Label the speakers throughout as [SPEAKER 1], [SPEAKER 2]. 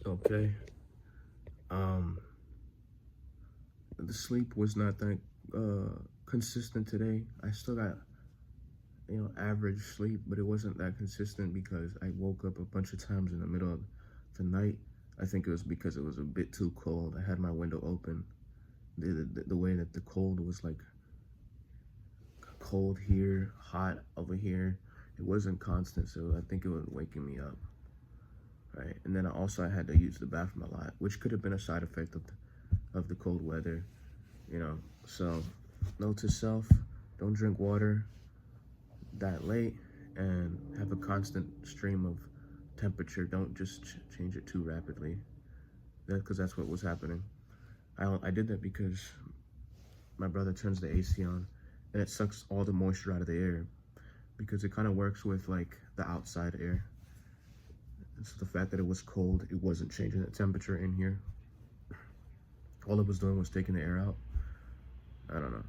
[SPEAKER 1] Okay. Um, the sleep was not that consistent today. I still got average sleep, but it wasn't that consistent because I woke up a bunch of times in the middle of the night. I think it was because it was a bit too cold. I had my window open. The way that the cold was like cold here, hot over here, it wasn't constant, so I think it was waking me up. Right, and then I had to use the bathroom a lot, which could have been a side effect of the cold weather, So, note to self: don't drink water that late, and have a constant stream of temperature. Don't just change it too rapidly, because that's what was happening. I did that because my brother turns the AC on, and it sucks all the moisture out of the air, because it kind of works with like the outside air. So the fact that it was cold, it wasn't changing the temperature in here. All it was doing was taking the air out. I don't know.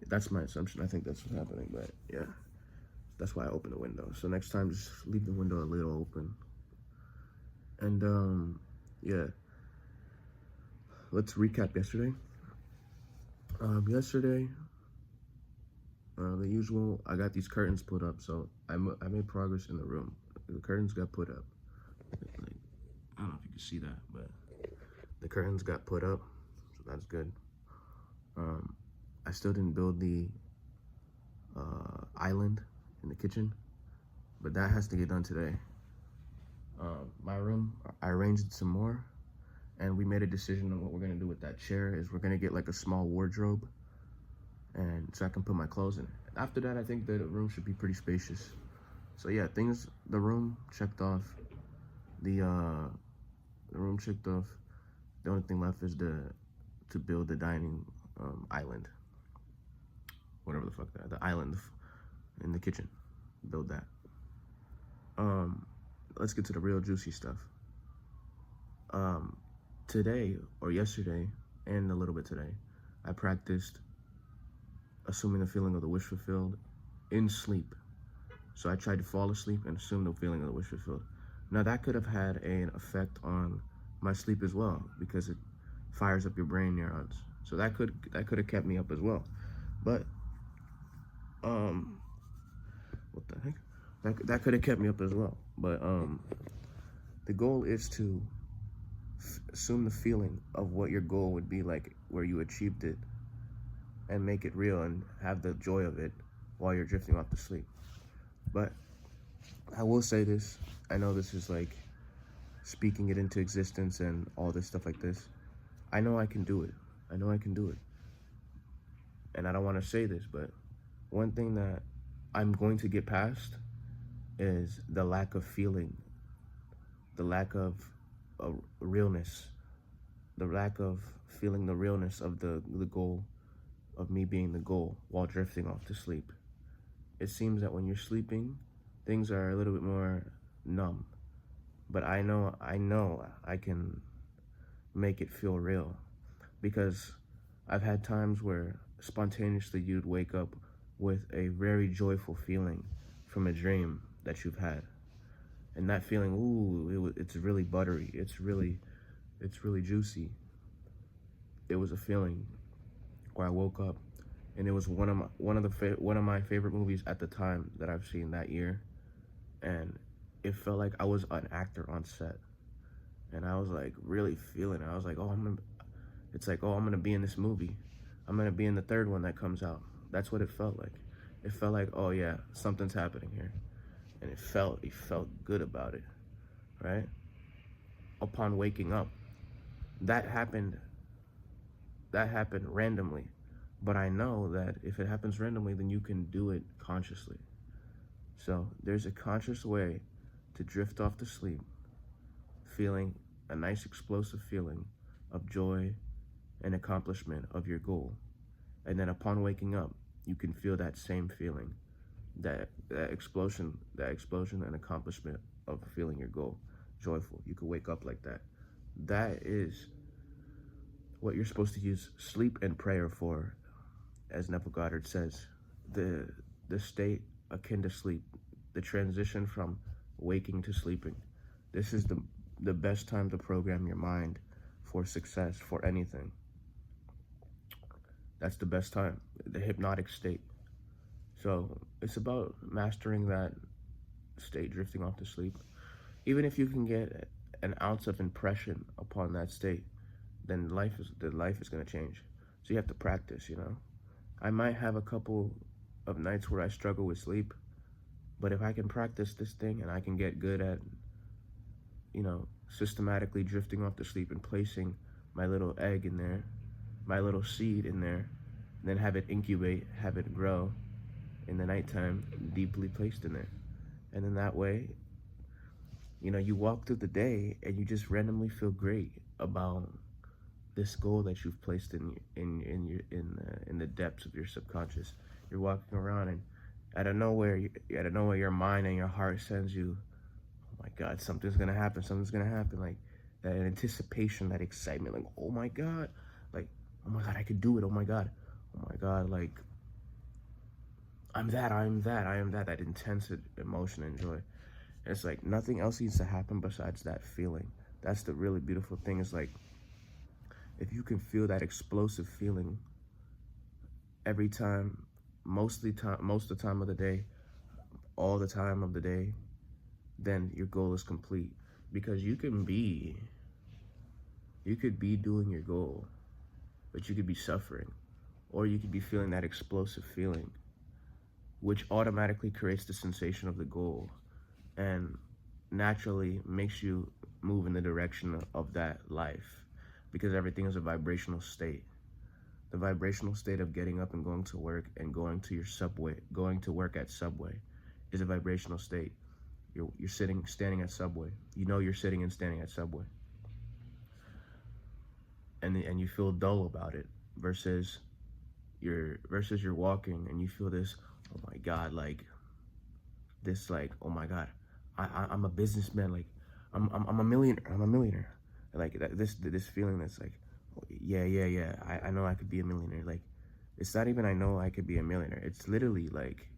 [SPEAKER 1] That's my assumption. I think that's what's happening, but yeah. That's why I opened the window. So next time, just leave the window a little open. And yeah. Let's recap yesterday. Yesterday, the usual, I got these curtains put up, so I made progress in the room. The curtains got put up. Like, I don't know if you can see that, but the curtains got put up, so that's good. I still didn't build the island in the kitchen, but that has to get done today. My room, I arranged it some more, and we made a decision on what we're gonna do with that chair. Is we're gonna get like a small wardrobe, and so I can put my clothes in it. After that, I think the room should be pretty spacious. So yeah, the room checked off. The room checked off. The only thing left is to build the dining island, whatever the fuck the island in the kitchen. Build that. Let's get to the real juicy stuff. Today or yesterday, and a little bit today, I practiced assuming the feeling of the wish fulfilled in sleep. So I tried to fall asleep and assume the feeling of the wish fulfilled. Now that could have had an effect on my sleep as well, because it fires up your brain neurons. So that could have kept me up as well. But what the heck? That could have kept me up as well. But the goal is to assume the feeling of what your goal would be like, where you achieved it, and make it real and have the joy of it while you're drifting off to sleep. But I will say this, I know this is like speaking it into existence and all this stuff like this. I know I can do it. I know I can do it. And I don't want to say this, but one thing that I'm going to get past is the lack of feeling, the lack of realness, the lack of feeling the realness of the goal, of me being the goal while drifting off to sleep. It seems that when you're sleeping, things are a little bit more numb, but I know I can make it feel real, because I've had times where spontaneously you'd wake up with a very joyful feeling from a dream that you've had. And that feeling, it's really buttery. It's really juicy. It was a feeling where I woke up, and it was one of my favorite movies at the time that I've seen that year, and it felt like I was an actor on set, and I was like really feeling it. I was like, I'm gonna be in this movie. I'm gonna be in the third one that comes out. That's what it felt like. It felt like, oh yeah, something's happening here. And it felt good about it, right? Upon waking up, that happened randomly. But I know that if it happens randomly, then you can do it consciously. So there's a conscious way to drift off to sleep, feeling a nice explosive feeling of joy and accomplishment of your goal. And then upon waking up, you can feel that same feeling, that explosion and accomplishment of feeling your goal joyful. You could wake up like that. That is what you're supposed to use sleep and prayer for, as Neville Goddard says. The state akin to sleep, the transition from waking to sleeping. This is the best time to program your mind for success, for anything. That's the best time, the hypnotic state. So it's about mastering that state, drifting off to sleep. Even if you can get an ounce of impression upon that state, then life is going to change. So you have to practice, you know. I might have a couple of nights where I struggle with sleep, but if I can practice this thing and I can get good at, you know, systematically drifting off to sleep and placing my little egg in there, my little seed in there, and then have it incubate, have it grow in the nighttime, deeply placed in there. And then that way, you know, you walk through the day and you just randomly feel great about this goal that you've placed in the depths of your subconscious. You're walking around and out of nowhere, your mind and your heart sends you, oh my God, something's gonna happen. Something's gonna happen. Like that anticipation, that excitement. Like, oh my God, I could do it. Oh my God, like I am that. That intense emotion and joy. And it's like nothing else needs to happen besides that feeling. That's the really beautiful thing. Is like, if you can feel that explosive feeling every time, most of the time of the day, all the time of the day, then your goal is complete. Because you could be doing your goal, but you could be suffering, or you could be feeling that explosive feeling, which automatically creates the sensation of the goal and naturally makes you move in the direction of that life, because everything is a vibrational state. The vibrational state of getting up and going to work and going to work at Subway is a vibrational state. You're standing at Subway. You know you're sitting and standing at Subway. And you feel dull about it versus you're walking and you feel this, oh my God, like this, like, oh my God, I'm a businessman, like I'm a millionaire. Like this feeling that's like, yeah, I know I could be a millionaire. Like, it's not even I know I could be a millionaire. It's literally like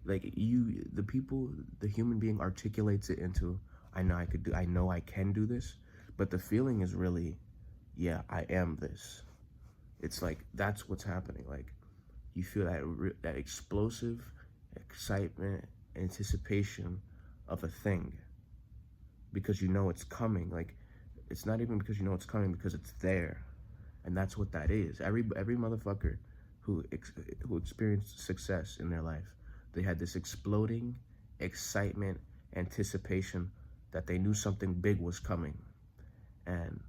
[SPEAKER 1] the human being articulates it into, I know I can do this, but the feeling is really, yeah, I am this. It's like, that's what's happening. Like, you feel that explosive excitement, anticipation of a thing, because you know it's coming. Like, it's not even because you know it's coming, because it's there. And that's what that is. Every motherfucker who experienced success in their life, they had this exploding excitement, anticipation that they knew something big was coming. And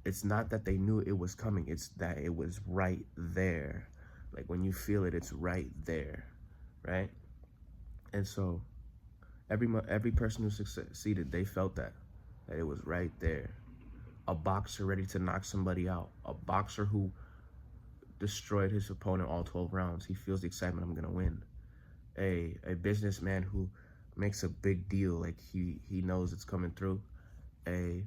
[SPEAKER 1] it's not that they knew it was coming, it's that it was right there. Like, when you feel it, it's right there, right? And so every person who succeeded, they felt that it was right there. A boxer ready to knock somebody out, a boxer who destroyed his opponent all 12 rounds, he feels the excitement, I'm gonna win. A businessman who makes a big deal, like he knows it's coming through. An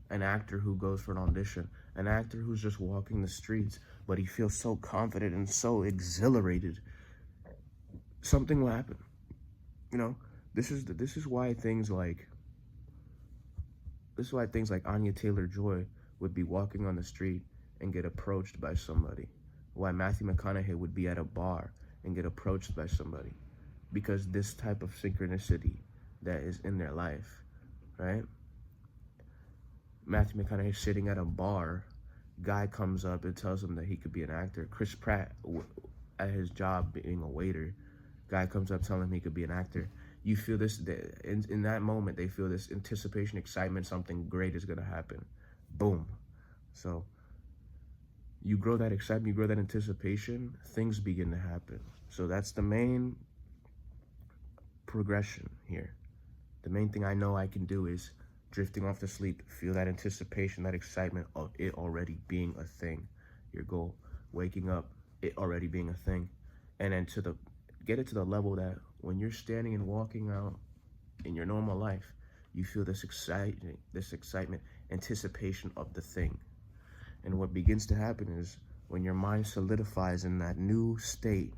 [SPEAKER 1] actor who goes for an audition, an actor who's just walking the streets, but he feels so confident and so exhilarated, something will happen. You know, this is why things like Anya Taylor-Joy would be walking on the street and get approached by somebody. Why Matthew McConaughey would be at a bar and get approached by somebody, because this type of synchronicity that is in their life, right? Matthew McConaughey sitting at a bar, guy comes up and tells him that he could be an actor. Chris Pratt at his job being a waiter, guy comes up telling him he could be an actor. You feel this, in that moment, they feel this anticipation, excitement, something great is gonna happen. Boom. So you grow that excitement, you grow that anticipation, things begin to happen. So that's the main progression here. The main thing I know I can do is drifting off to sleep, feel that anticipation, that excitement of it already being a thing, your goal. Waking up, it already being a thing. And then get it to the level that when you're standing and walking out in your normal life, you feel this excitement, anticipation of the thing. And what begins to happen is, when your mind solidifies in that new state,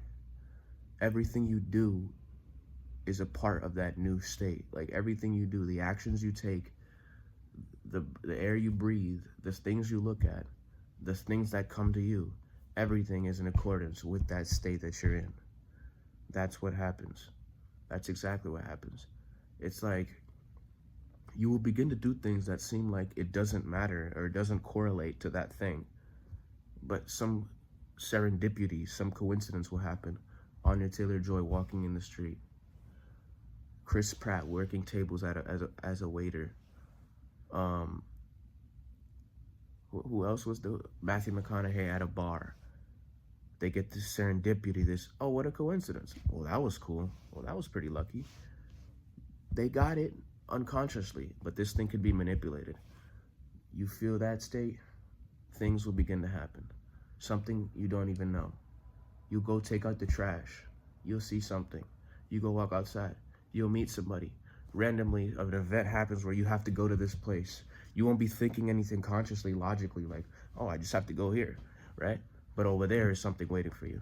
[SPEAKER 1] everything you do is a part of that new state. Like everything you do, the actions you take, the air you breathe, the things you look at, the things that come to you, everything is in accordance with that state that you're in. That's what happens. That's exactly what happens. It's like you will begin to do things that seem like it doesn't matter or it doesn't correlate to that thing. But some serendipity, some coincidence will happen. Anya Taylor-Joy walking in the street. Chris Pratt working tables as a waiter. Who else was the Matthew McConaughey at a bar? They get this serendipity, this, oh, what a coincidence. Well, that was cool. Well, that was pretty lucky. They got it unconsciously, but this thing could be manipulated. You feel that state, things will begin to happen. Something you don't even know. You go take out the trash. You'll see something. You go walk outside. You'll meet somebody. Randomly, an event happens where you have to go to this place. You won't be thinking anything consciously, logically, like, oh, I just have to go here, right? But over there is something waiting for you.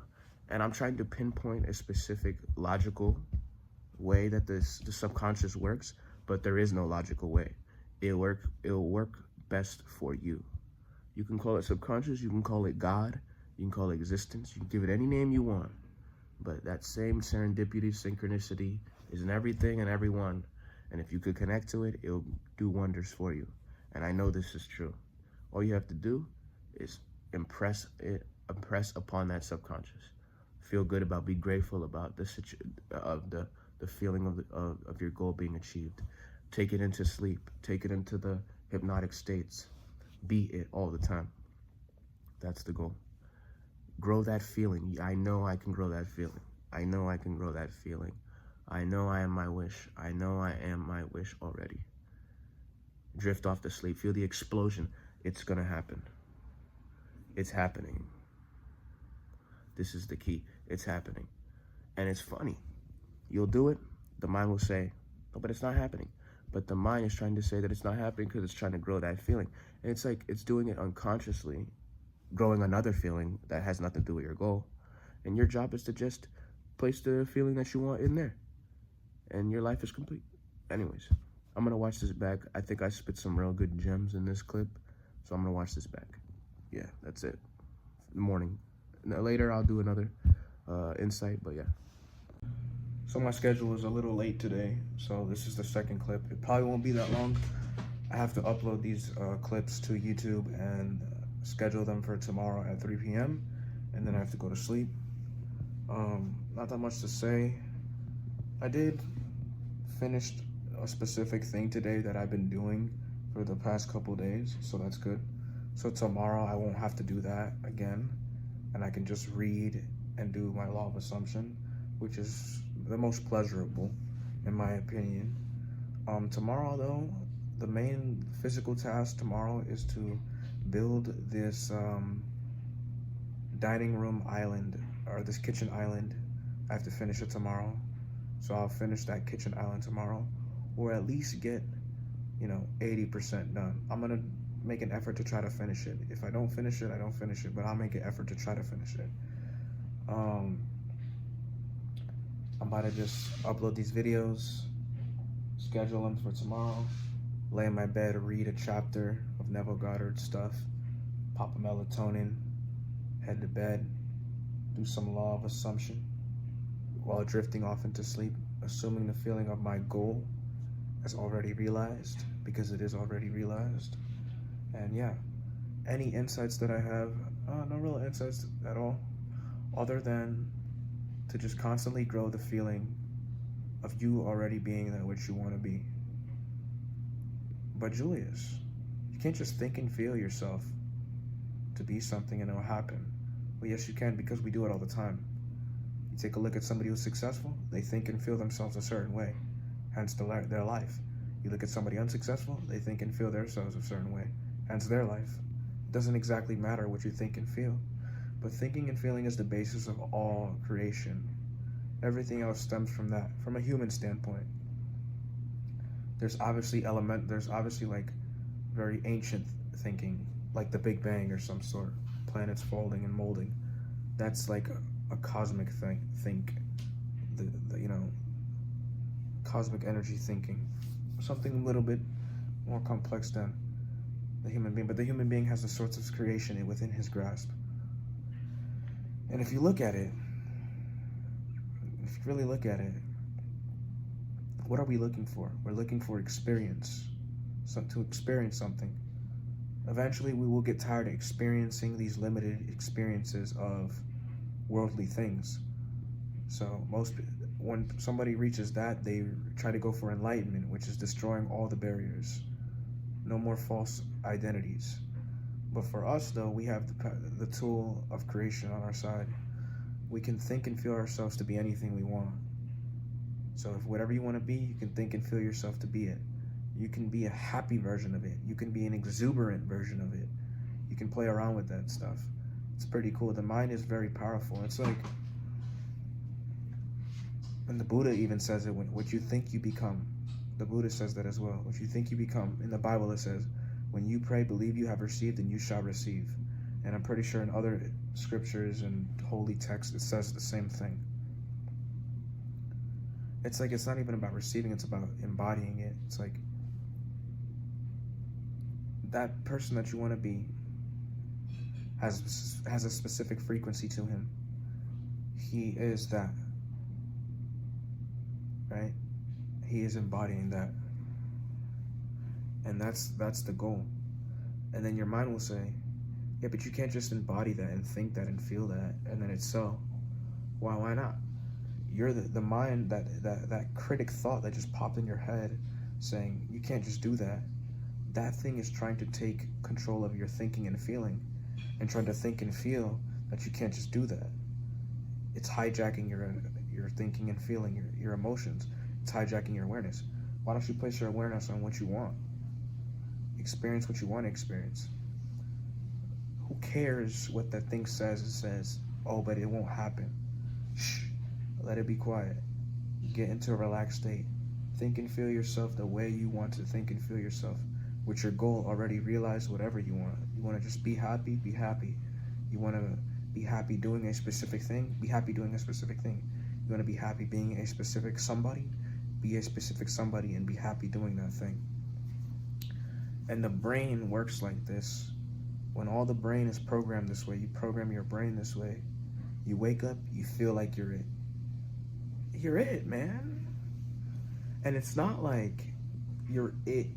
[SPEAKER 1] And I'm trying to pinpoint a specific logical way that the subconscious works, but there is no logical way. It'll work best for you. You can call it subconscious, you can call it God, you can call it existence, you can give it any name you want. But that same serendipity, synchronicity is in everything and everyone. And if you could connect to it, it'll do wonders for you. And I know this is true. All you have to do is impress upon that subconscious. Feel good about, be grateful about the feeling of your goal being achieved. Take it into sleep. Take it into the hypnotic states. Be it all the time. That's the goal. Grow that feeling. I know I can grow that feeling. I know I can grow that feeling. I know I am my wish. I know I am my wish already. Drift off to sleep. Feel the explosion. It's gonna happen. It's happening. This is the key. It's happening. And it's funny. You'll do it. The mind will say, oh, but it's not happening. But the mind is trying to say that it's not happening because it's trying to grow that feeling. And it's like it's doing it unconsciously, growing another feeling that has nothing to do with your goal. And your job is to just place the feeling that you want in there. And your life is complete. Anyways, I'm going to watch this back. I think I spit some real good gems in this clip. So I'm going to watch this back. Yeah, that's it. Morning. Later, I'll do another insight, but yeah. So my schedule is a little late today, so this is the second clip. It probably won't be that long. I have to upload these clips to YouTube and schedule them for tomorrow at 3 p.m. and then I have to go to sleep. Not that much to say. I did finish a specific thing today that I've been doing for the past couple days, so that's good. So tomorrow I won't have to do that again, and I can just read and do my law of assumption, which is the most pleasurable in my opinion. Tomorrow though, the main physical task tomorrow is to build this dining room island, or this kitchen island. I have to finish it tomorrow. So I'll finish that kitchen island tomorrow, or at least get, 80% done. I'm gonna make an effort to try to finish it. If I don't finish it, I don't finish it, but I'll make an effort to try to finish it. I'm about to just upload these videos, schedule them for tomorrow, lay in my bed, read a chapter of Neville Goddard's stuff, pop a melatonin, head to bed, do some law of assumption while drifting off into sleep, assuming the feeling of my goal is already realized, because it is already realized. And yeah, any insights that I have, no real insights at all, other than to just constantly grow the feeling of you already being that which you want to be. But Julius, you can't just think and feel yourself to be something and it'll happen. Well, yes, you can, because we do it all the time. You take a look at somebody who's successful, they think and feel themselves a certain way, hence their life. You look at somebody unsuccessful, they think and feel themselves a certain way, hence their life. It doesn't exactly matter what you think and feel, but thinking and feeling is the basis of all creation. Everything else stems from that, from a human standpoint. There's obviously like very ancient thinking, like the Big Bang or some sort, planets folding and molding. That's like a cosmic thing.
[SPEAKER 2] cosmic energy thinking, something a little bit more complex than the human being, but the human being has the sorts of creation within his grasp. And if you look at it, if you really look at it, what are we looking for? We're looking for experience, to experience something. Eventually we will get tired of experiencing these limited experiences of worldly things. So when somebody reaches that, they try to go for enlightenment, which is destroying all the barriers. No more false identities. But for us, though, we have the tool of creation on our side. We can think and feel ourselves to be anything we want. So if whatever you want to be, you can think and feel yourself to be it. You can be a happy version of it. You can be an exuberant version of it. You can play around with that stuff. It's pretty cool. The mind is very powerful. It's like, and the Buddha even says it, what you think you become. The Buddha says that as well. What you think you become. In the Bible it says, when you pray, believe you have received and you shall receive. And I'm pretty sure in other scriptures and holy texts it says the same thing. It's like, it's not even about receiving, it's about embodying it. It's like, that person that you want to be has a specific frequency to him. He is that, right? He is embodying that, and that's the goal. And then your mind will say, yeah, but you can't just embody that and think that and feel that and then it's so. Why not? You're the mind, that critic thought that just popped in your head saying you can't just do that. That thing is trying to take control of your thinking and feeling, and trying to think and feel that you can't just do that. It's hijacking your thinking and feeling, your emotions. It's hijacking your awareness. Why don't you place your awareness on what you want? Experience what you want to experience. Who cares what that thing says? It says, oh, but it won't happen. Shh. Let it be quiet. Get into a relaxed state. Think and feel yourself the way you want to think and feel yourself. With your goal already realized, whatever you want. You want to just be happy, be happy. You want to be happy doing a specific thing, be happy doing a specific thing. You want to be happy being a specific somebody, be a specific somebody and be happy doing that thing. And the brain works like this. When all the brain is programmed this way, you program your brain this way, you wake up, you feel like you're it. You're it, man. And it's not like you're it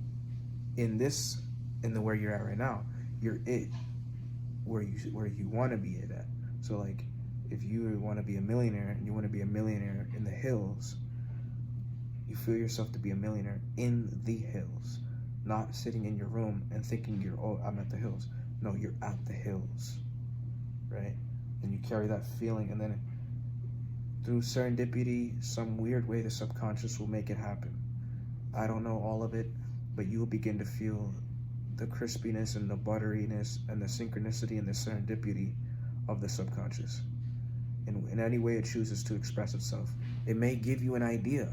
[SPEAKER 2] in the where you're at right now. You're it where you want to be it at. So like, if you want to be a millionaire and you want to be a millionaire in the hills, you feel yourself to be a millionaire in the hills, not sitting in your room and thinking I'm at the hills. No, you're at the hills, right? And you carry that feeling, and then through serendipity, some weird way, the subconscious will make it happen. I don't know all of it, but you will begin to feel the crispiness and the butteriness and the synchronicity and the serendipity of the subconscious. In any way it chooses to express itself. It may give you an idea.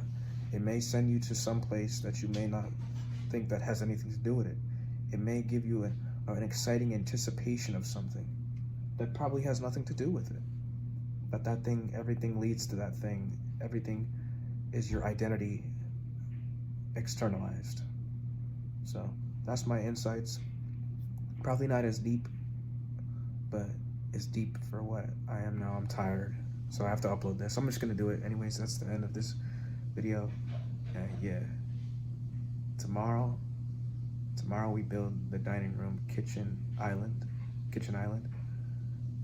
[SPEAKER 2] It may send you to some place that you may not think that has anything to do with it. It may give you an exciting anticipation of something that probably has nothing to do with it. But that thing, everything leads to that thing. Everything is your identity externalized. So that's my insights. Probably not as deep, but it's deep for what I am now. I'm tired, so I have to upload this. I'm just gonna do it anyways. That's the end of this video. Yeah. Tomorrow we build the dining room kitchen island,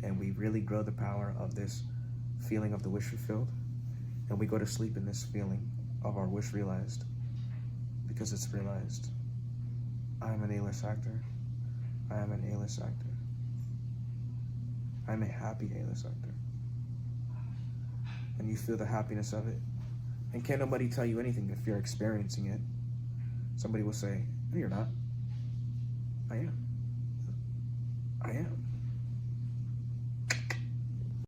[SPEAKER 2] and we really grow the power of this feeling of the wish fulfilled, and we go to sleep in this feeling of our wish realized, because it's realized. I am an A-list actor. I am an A-list actor. I'm a happy A-list actor. And you feel the happiness of it. And can't nobody tell you anything if you're experiencing it. Somebody will say, no, you're not. I am.